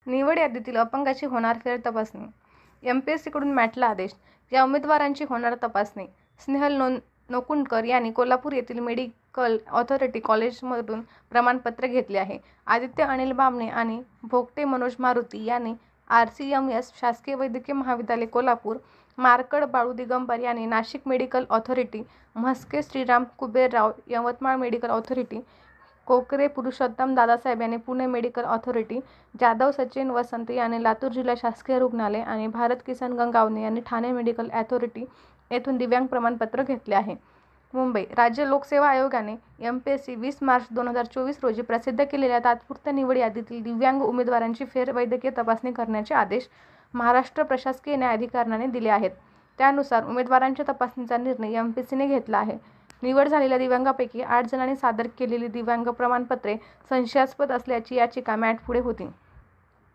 निवड यादीतील अपंगाची होणार फेरतपासणी. MPSCकडून मॅटला आदेश. या उमेदवारांची होणार तपासणी. स्नेहल नोकुंडकर यांनी कोल्हापूर येथील मेडिकल ऑथॉरिटी कॉलेजमधून प्रमाणपत्र घेतले आहे. आदित्य अनिल बामणे आणि भोगटे मनोज मारुती यांनी RCMS शासकीय वैद्यकीय महाविद्यालय कोल्हापूर, मार्कड बाळू दिगंबर यांनी Nashik medical authority, Mhaske Shriram Kuberrao Yavatmal medical authority, Kokare Purushottam Dadasaheb यांनी पुणे मेडिकल ऑथॉरिटी, जाधव सचिन वसंत यांनी लातूर जिल्हा शासकीय रुग्णालय आणि भारत किसन गंगावणे यांनी ठाणे मेडिकल ऑथॉरिटी येथून दिव्यांग प्रमाणपत्र घेतले आहे. मुंबई राज्य लोकसेवा आयोगाने MPSC 20 मार्च 2024 रोजी प्रसिद्ध केलेल्या तात्पुरत्या निवड यादीतील दिव्यांग उमेदवारांची फेरवैद्यकीय तपासणी करण्याचे आदेश महाराष्ट्र प्रशासकीय न्यायाधिकरणाने दिले आहेत. त्यानुसार उमेदवारांच्या तपासणीचा निर्णय MPSCने घेतला आहे. निवड झालेल्या दिव्यांगांपैकी 8 जणांनी सादर केलेली दिव्यांग प्रमाणपत्रे संशयास्पद असल्याची याचिका मॅट पुढे होती.